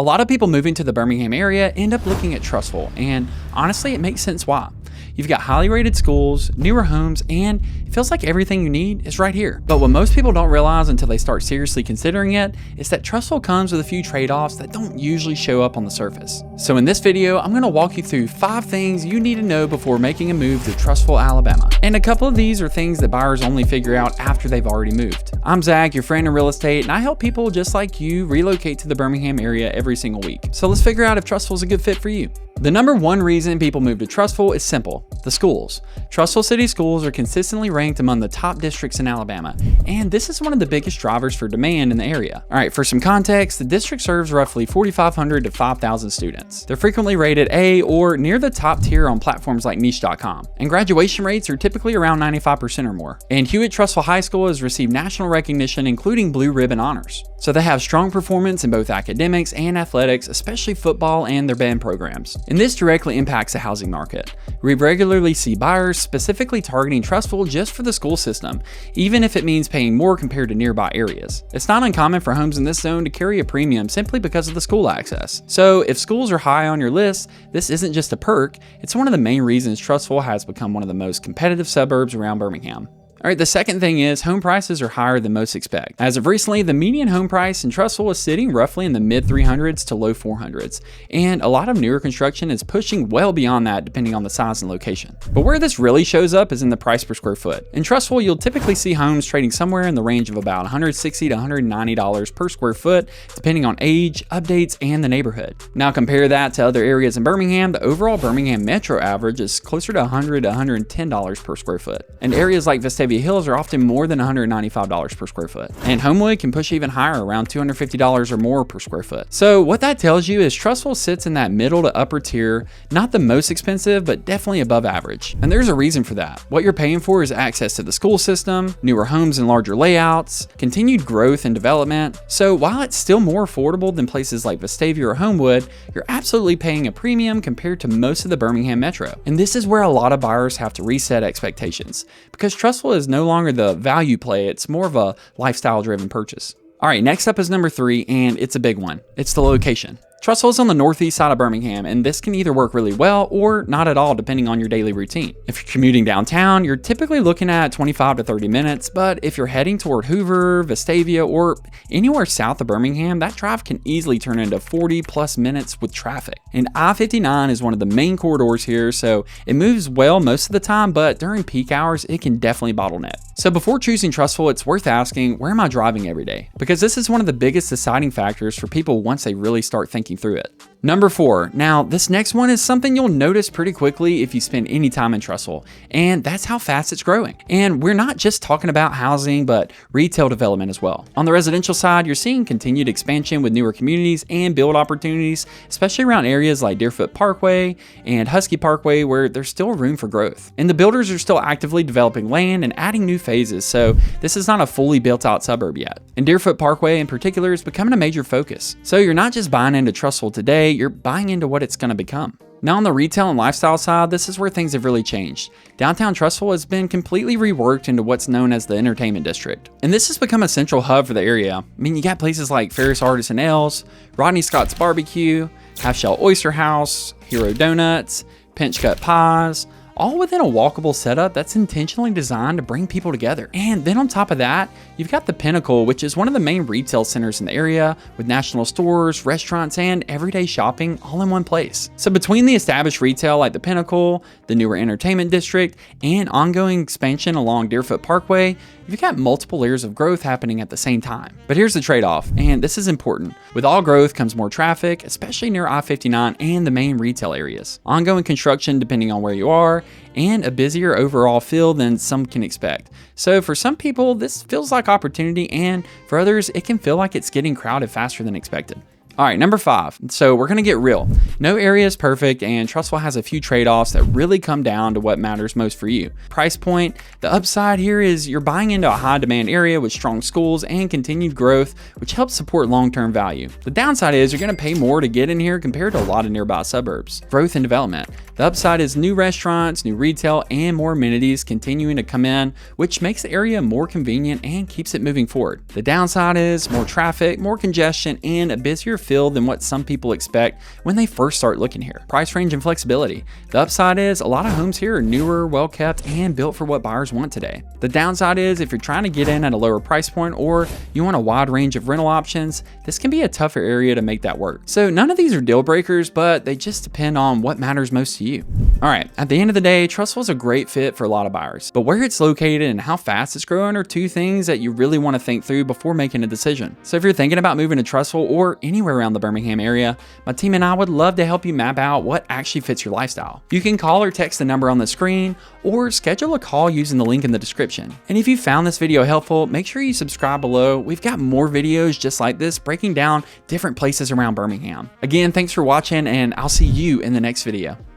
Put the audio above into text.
A lot of people moving to the Birmingham area end up looking at Trussville, and honestly, it makes sense why. You've got highly rated schools, newer homes, and it feels like everything you need is right here. But what most people don't realize until they start seriously considering it is that Trussville comes with a few trade-offs that don't usually show up on the surface. So in this video, I'm going to walk you through 5 things you need to know before making a move to Trussville, Alabama. And a couple of these are things that buyers only figure out after they've already moved. I'm Zach, your friend in real estate, and I help people just like you relocate to the Birmingham area every single week. So let's figure out if Trussville is a good fit for you. The number one reason people move to Trussville is simple: the schools. Trussville City schools are consistently ranked among the top districts in Alabama, and this is one of the biggest drivers for demand in the area. All right, for some context, the district serves roughly 4,500 to 5,000 students. They're frequently rated A or near the top tier on platforms like niche.com, and graduation rates are typically around 95% or more. And Trussville High School has received national recognition, including Blue Ribbon honors. So they have strong performance in both academics and athletics, especially football and their band programs. And this directly impacts the housing market. We regularly see buyers specifically targeting Trussville just for the school system, even if it means paying more compared to nearby areas. It's not uncommon for homes in this zone to carry a premium simply because of the school access. So if schools are high on your list, this isn't just a perk, it's one of the main reasons Trussville has become one of the most competitive suburbs around Birmingham. All right, the second thing is home prices are higher than most expect. As of recently, the median home price in Trussville is sitting roughly in the mid 300s to low 400s, and a lot of newer construction is pushing well beyond that depending on the size and location. But where this really shows up is in the price per square foot. In Trussville, you'll typically see homes trading somewhere in the range of about $160 to $190 per square foot, depending on age, updates, and the neighborhood. Now compare that to other areas in Birmingham. The overall Birmingham metro average is closer to $100 to $110 per square foot, and areas like Vestavia Hills are often more than $195 per square foot. And Homewood can push even higher, around $250 or more per square foot. So what that tells you is Trussville sits in that middle to upper tier, not the most expensive, but definitely above average. And there's a reason for that. What you're paying for is access to the school system, newer homes and larger layouts, continued growth and development. So while it's still more affordable than places like Vestavia or Homewood, you're absolutely paying a premium compared to most of the Birmingham metro. And this is where a lot of buyers have to reset expectations, because Trussville is no longer the value play, it's more of a lifestyle driven purchase. All right, next up is number 3, and it's a big one. It's the location. Trussville is on the northeast side of Birmingham, and this can either work really well or not at all depending on your daily routine. If you're commuting downtown, you're typically looking at 25 to 30 minutes, but if you're heading toward Hoover, Vestavia, or anywhere south of Birmingham, that drive can easily turn into 40 plus minutes with traffic. And I-59 is one of the main corridors here, so it moves well most of the time, but during peak hours, it can definitely bottleneck. So before choosing Trussville, it's worth asking, where am I driving every day? Because this is one of the biggest deciding factors for people once they really start thinking through it. Number 4. Now, this next one is something you'll notice pretty quickly if you spend any time in Trussville, and that's how fast it's growing. And we're not just talking about housing, but retail development as well. On the residential side, you're seeing continued expansion with newer communities and build opportunities, especially around areas like Deerfoot Parkway and Husky Parkway, where there's still room for growth. And the builders are still actively developing land and adding new phases, so this is not a fully built out suburb yet. And Deerfoot Parkway in particular is becoming a major focus. So you're not just buying into Trussville today, you're buying into what it's going to become. Now on the retail and lifestyle side, this is where things have really changed. Downtown Trussville has been completely reworked into what's known as the entertainment district. And this has become a central hub for the area. I mean, you got places like Ferris Artisan Ales, Rodney Scott's Barbecue, Half Shell Oyster House, Hero Donuts, Pinch Cut Pies, all within a walkable setup that's intentionally designed to bring people together. And then on top of that, you've got the Pinnacle, which is one of the main retail centers in the area with national stores, restaurants, and everyday shopping all in one place. So between the established retail like the Pinnacle, the newer entertainment district, and ongoing expansion along Deerfoot Parkway, you've got multiple layers of growth happening at the same time. But here's the trade-off, and this is important. With all growth comes more traffic, especially near I-59 and the main retail areas. Ongoing construction depending on where you are, and a busier overall feel than some can expect. So for some people, this feels like opportunity, and for others, it can feel like it's getting crowded faster than expected. All right, number 5. So we're gonna get real. No area is perfect, and Trussville has a few trade-offs that really come down to what matters most for you. Price point, the upside here is you're buying into a high demand area with strong schools and continued growth, which helps support long-term value. The downside is you're gonna pay more to get in here compared to a lot of nearby suburbs. Growth and development. The upside is new restaurants, new retail, and more amenities continuing to come in, which makes the area more convenient and keeps it moving forward. The downside is more traffic, more congestion, and a busier feel than what some people expect when they first start looking here. Price range and flexibility. The upside is a lot of homes here are newer, well kept, and built for what buyers want today. The downside is if you're trying to get in at a lower price point or you want a wide range of rental options, this can be a tougher area to make that work. So none of these are deal breakers, but they just depend on what matters most to you. All right, at the end of the day, Trussville is a great fit for a lot of buyers, but where it's located and how fast it's growing are two things that you really want to think through before making a decision. So if you're thinking about moving to Trussville or anywhere around the Birmingham area, my team and I would love to help you map out what actually fits your lifestyle. You can call or text the number on the screen or schedule a call using the link in the description. And if you found this video helpful, make sure you subscribe below. We've got more videos just like this breaking down different places around Birmingham. Again, thanks for watching, and I'll see you in the next video.